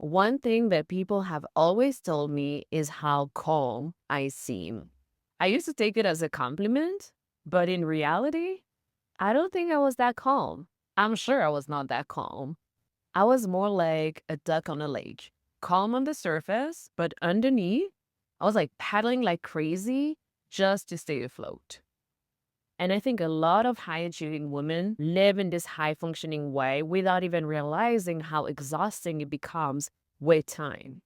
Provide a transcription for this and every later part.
One thing that people have always told me is how calm I seem. I used to take it as a compliment, but in reality, I don't think I was that calm. I'm sure I was not that calm. I was more like a duck on a lake, calm on the surface, but underneath, I was like paddling like crazy just to stay afloat. And I think a lot of high achieving women live in this high functioning way without even realizing how exhausting it becomes with time.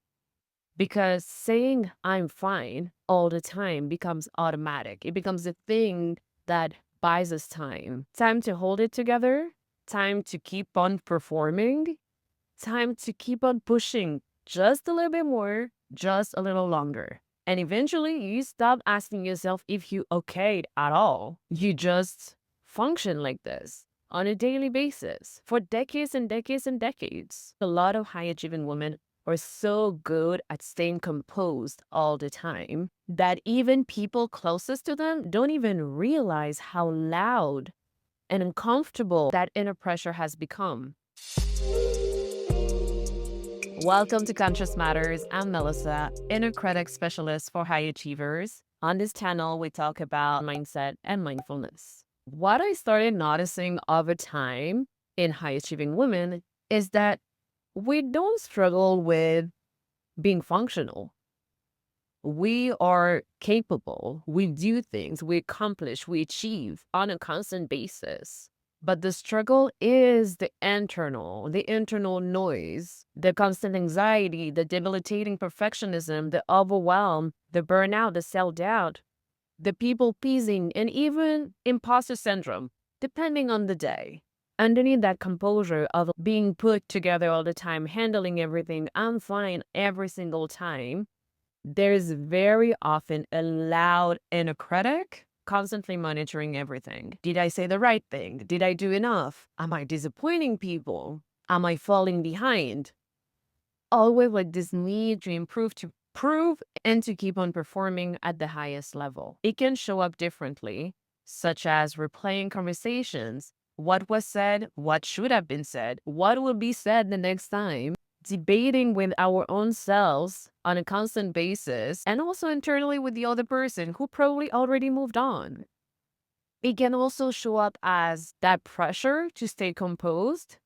Because saying I'm fine all the time becomes automatic. It becomes a thing that buys us time. Time to hold it together, time to keep on performing, time to keep on pushing just a little bit more, just a little longer. And eventually you stop asking yourself if you okay at all. You just function like this on a daily basis for decades and decades and decades. A lot of high achieving women are so good at staying composed all the time that even people closest to them don't even realize how loud and uncomfortable that inner pressure has become. Welcome to Conscious Matters. I'm Melissa, inner critic specialist for high achievers. On this channel, we talk about mindset and mindfulness. What I started noticing over time in high achieving women is that we don't struggle with being functional. We are capable, we do things, we accomplish, we achieve on a constant basis. But the struggle is the internal noise, the constant anxiety, the debilitating perfectionism, the overwhelm, the burnout, the self-doubt, the people-pleasing, and even imposter syndrome, depending on the day. Underneath that composure of being put together all the time, handling everything, I'm fine every single time, there's very often a loud inner critic constantly monitoring everything. Did I say the right thing? Did I do enough? Am I disappointing people? Am I falling behind? Always like this need to improve, to prove, and to keep on performing at the highest level. It can show up differently, such as replaying conversations. What was said? What should have been said? What will be said the next time? Debating with our own selves on a constant basis, and also internally with the other person who probably already moved on. It can also show up as that pressure to stay composed,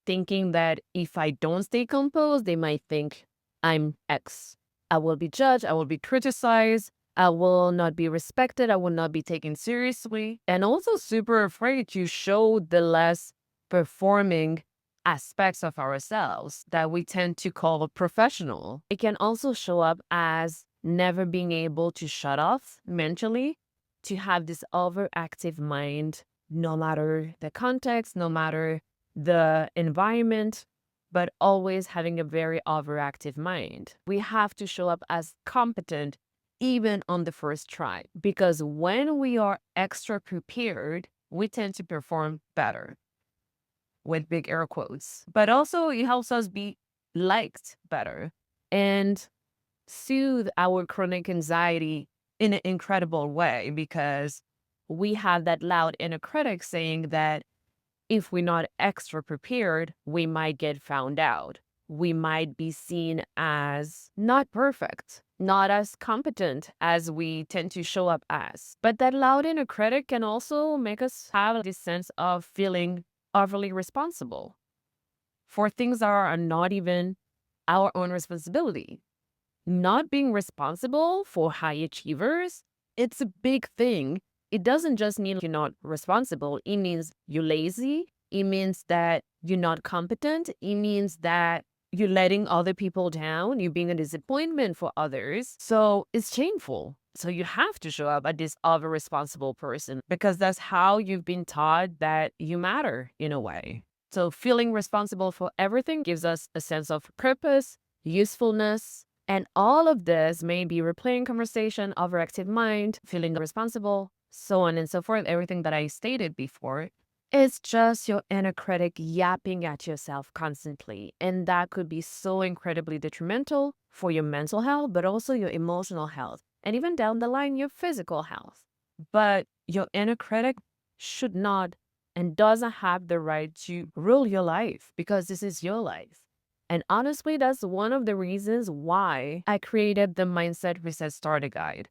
thinking that if I don't stay composed, they might think I'm X. I will be judged, I will be criticized, I will not be respected, I will not be taken seriously, and also super afraid to show the less performing aspects of ourselves that we tend to call professional. It can also show up as never being able to shut off mentally, to have this overactive mind, no matter the context, no matter the environment, but always having a very overactive mind. We have to show up as competent even on the first try, because when we are extra prepared, we tend to perform better, with big air quotes. But also it helps us be liked better and soothe our chronic anxiety in an incredible way, because we have that loud inner critic saying that if we're not extra prepared, we might get found out. We might be seen as not perfect, not as competent as we tend to show up as. But that loud inner critic can also make us have this sense of feeling overly responsible for things that are not even our own responsibility. Not being responsible for high achievers, it's a big thing. It doesn't just mean you're not responsible. It means you're lazy. It means that you're not competent. It means that you're letting other people down. You're being a disappointment for others. So it's shameful. So you have to show up as this other responsible person, because that's how you've been taught that you matter in a way. So feeling responsible for everything gives us a sense of purpose, usefulness, and all of this may be replaying conversation, overactive mind, feeling responsible, so on and so forth, everything that I stated before. It's just your inner critic yapping at yourself constantly. And that could be so incredibly detrimental for your mental health, but also your emotional health, and even down the line, your physical health. But your inner critic should not and doesn't have the right to rule your life, because this is your life. And honestly, that's one of the reasons why I created the Mindset Reset Starter Guide,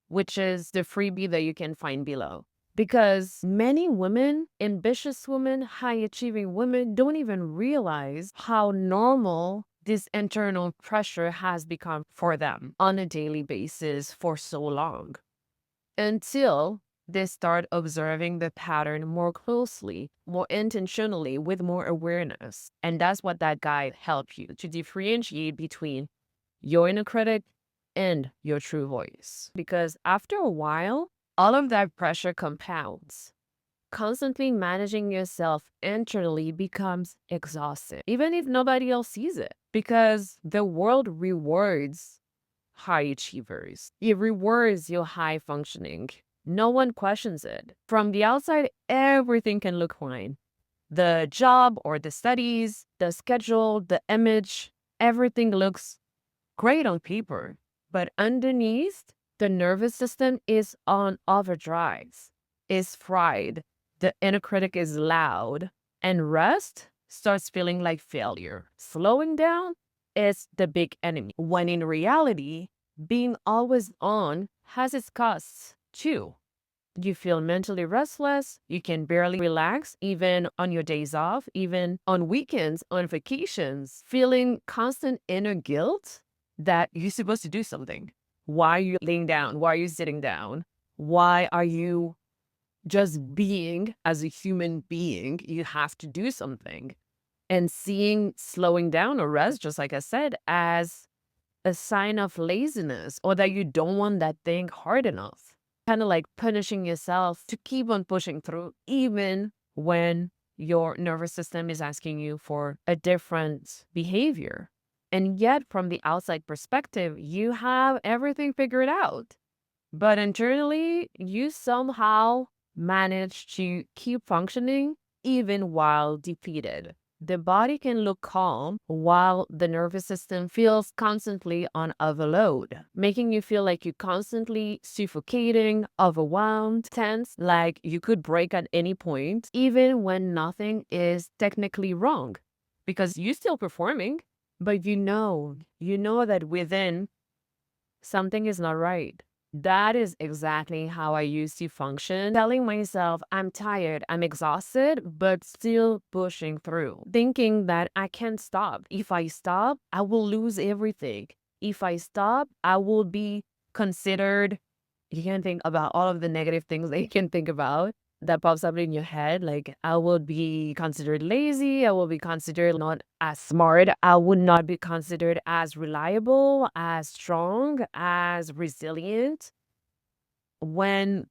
which is the freebie that you can find below. Because many women, ambitious women, high achieving women, don't even realize how normal this internal pressure has become for them on a daily basis for so long, until they start observing the pattern more closely, more intentionally, with more awareness. And that's what that guide helps you to differentiate between your inner critic and your true voice. Because after a while, all of that pressure compounds. Constantly managing yourself internally becomes exhausting, even if nobody else sees it, because the world rewards high achievers. It rewards your high functioning. No one questions it. From the outside, everything can look fine. The job or the studies, the schedule, the image, everything looks great on paper. But underneath, the nervous system is on overdrive, is fried, the inner critic is loud, and rest starts feeling like failure. Slowing down is the big enemy, when in reality, being always on has its costs too. You feel mentally restless, you can barely relax, even on your days off, even on weekends, on vacations, feeling constant inner guilt that you're supposed to do something. Why are you laying down? Why are you sitting down? Why are you just being as a human being? You have to do something. And seeing slowing down or rest, just like I said, as a sign of laziness, or that you don't want that thing hard enough. Kind of like punishing yourself to keep on pushing through, even when your nervous system is asking you for a different behavior. And yet, from the outside perspective, you have everything figured out. But internally, you somehow manage to keep functioning even while defeated. The body can look calm while the nervous system feels constantly on overload, making you feel like you're constantly suffocating, overwhelmed, tense, like you could break at any point, even when nothing is technically wrong. Because you're still performing, but you know that within something is not right. That is exactly how I used to function, telling myself I'm tired, I'm exhausted, but still pushing through, thinking that I can't stop. If I stop, I will lose everything. If I stop, I will be considered. You can think about all of the negative things that you can think about that pops up in your head. Like, I will be considered lazy. I will be considered not as smart. I would not be considered as reliable, as strong, as resilient, when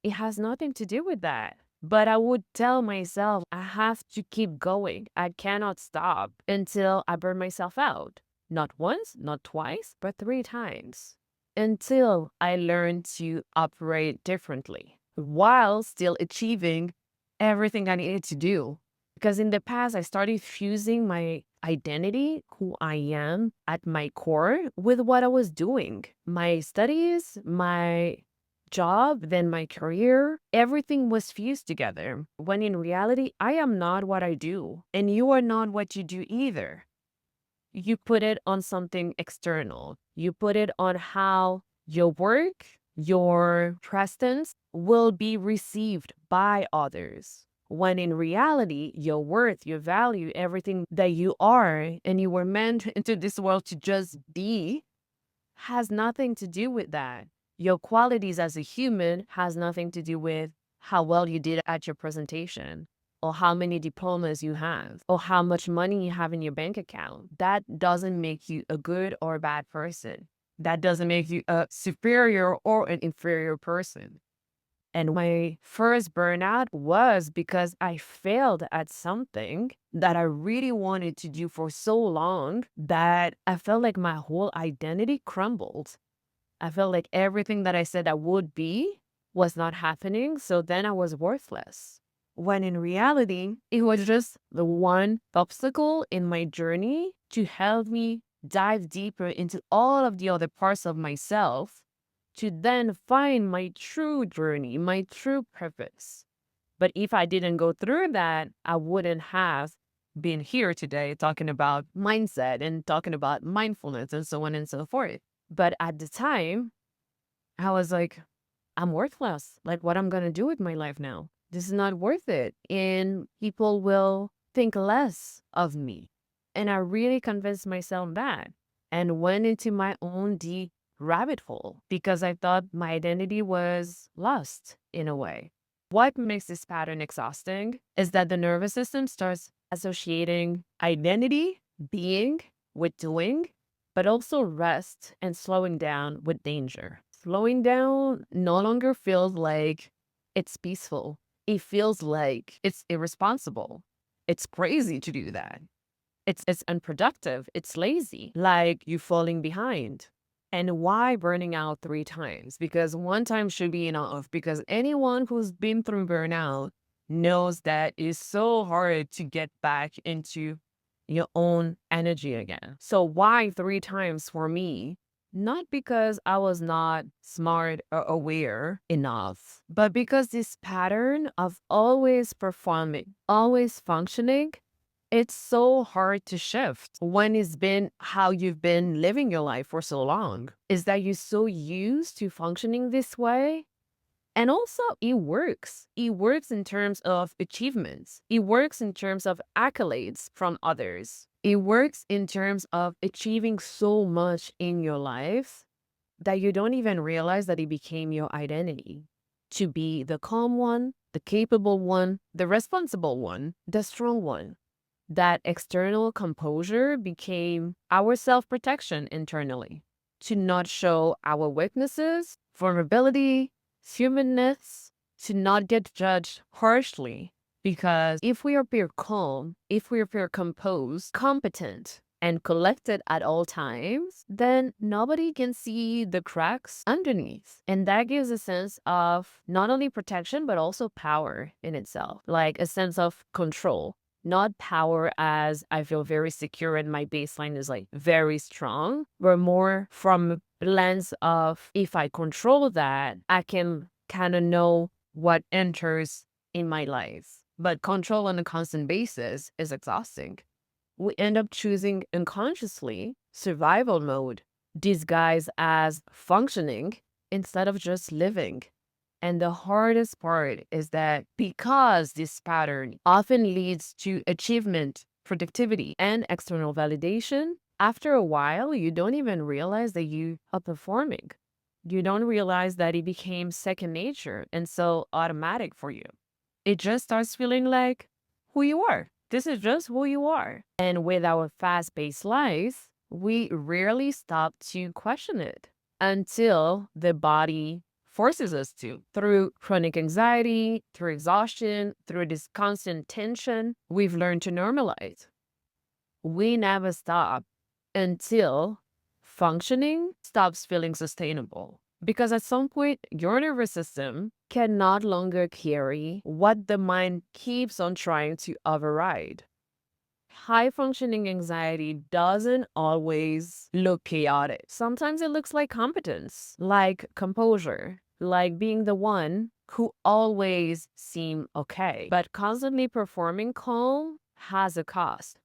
it has nothing to do with that. But I would tell myself I have to keep going. I cannot stop until I burn myself out. Not once, not twice, but 3 times. Until I learn to operate differently while still achieving everything I needed to do. Because in the past, I started fusing my identity, who I am at my core, with what I was doing. My studies, my job, then my career, everything was fused together. When in reality, I am not what I do, and you are not what you do either. You put it on something external. You put it on how your work, your presence will be received by others. When in reality, your worth, your value, everything that you are and you were meant into this world to just be, has nothing to do with that. Your qualities as a human has nothing to do with how well you did at your presentation, or how many diplomas you have, or how much money you have in your bank account. That doesn't make you a good or a bad person. That doesn't make you a superior or an inferior person. And my first burnout was because I failed at something that I really wanted to do for so long that I felt like my whole identity crumbled. I felt like everything that I said I would be was not happening. So then I was worthless. When in reality, it was just the one obstacle in my journey to help me dive deeper into all of the other parts of myself, to then find my true journey, my true purpose. But if I didn't go through that, I wouldn't have being here today talking about mindset and talking about mindfulness and so on and so forth. But at the time, I was like, I'm worthless. Like, what I'm going to do with my life now? This is not worth it. And people will think less of me. And I really convinced myself that and went into my own deep rabbit hole because I thought my identity was lost in a way. What makes this pattern exhausting is that the nervous system starts associating identity, being, with doing, but also rest and slowing down with danger. Slowing down no longer feels like it's peaceful. It feels like it's irresponsible. It's crazy to do that. It's unproductive. It's lazy, like you falling behind. And why burning out 3 times? Because 1 time should be enough. Because anyone who's been through burnout knows that it's so hard to get back into your own energy again. So why 3 times for me? Not because I was not smart or aware enough, but because this pattern of always performing, always functioning, it's so hard to shift when it's been how you've been living your life for so long. Is that you're so used to functioning this way? And also, it works. It works in terms of achievements. It works in terms of accolades from others. It works in terms of achieving so much in your life that you don't even realize that it became your identity. To be the calm one, the capable one, the responsible one, the strong one. That external composure became our self-protection internally. To not show our weaknesses, vulnerability, humanness, to not get judged harshly. Because if we appear calm, if we appear composed, competent, and collected at all times, then nobody can see the cracks underneath. And that gives a sense of not only protection, but also power in itself, like a sense of control. Not power as I feel very secure and my baseline is like very strong, but more from the lens of if I control that, I can kind of know what enters in my life. But control on a constant basis is exhausting. We end up choosing unconsciously survival mode, disguised as functioning instead of just living. And the hardest part is that because this pattern often leads to achievement, productivity, and external validation, after a while, you don't even realize that you are performing. You don't realize that it became second nature and so automatic for you. It just starts feeling like who you are. This is just who you are. And with our fast-paced lives, we rarely stop to question it until the body forces us to. Through chronic anxiety, through exhaustion, through this constant tension, we've learned to normalize. We never stop until functioning stops feeling sustainable. Because at some point, your nervous system can not longer carry what the mind keeps on trying to override. High functioning anxiety doesn't always look chaotic. Sometimes it looks like competence, like composure, like being the one who always seem okay. But constantly performing calm has a cost.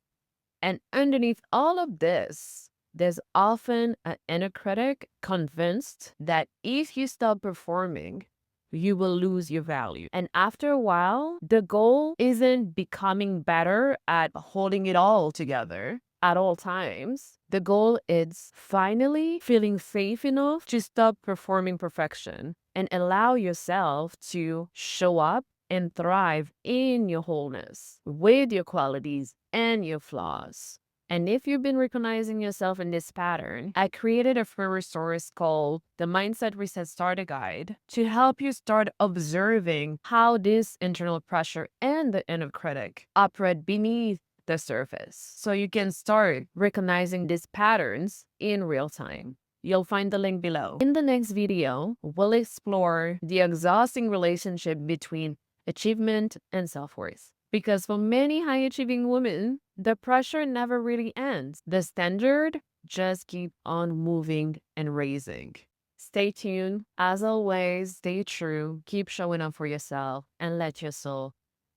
And underneath all of this, there's often an inner critic convinced that if you stop performing, you will lose your value. And after a while, the goal isn't becoming better at holding it all together at all times. The goal is finally feeling safe enough to stop performing perfection and allow yourself to show up and thrive in your wholeness with your qualities and your flaws. And if you've been recognizing yourself in this pattern, I created a free resource called the Mindset Reset Starter Guide to help you start observing how this internal pressure and the inner critic operate beneath the surface. So you can start recognizing these patterns in real time. You'll find the link below. In the next video, we'll explore the exhausting relationship between achievement and self-worth. Because for many high-achieving women, the pressure never really ends. The standard just keeps on moving and raising. Stay tuned. As always, stay true, keep showing up for yourself, and let your soul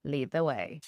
lead the way.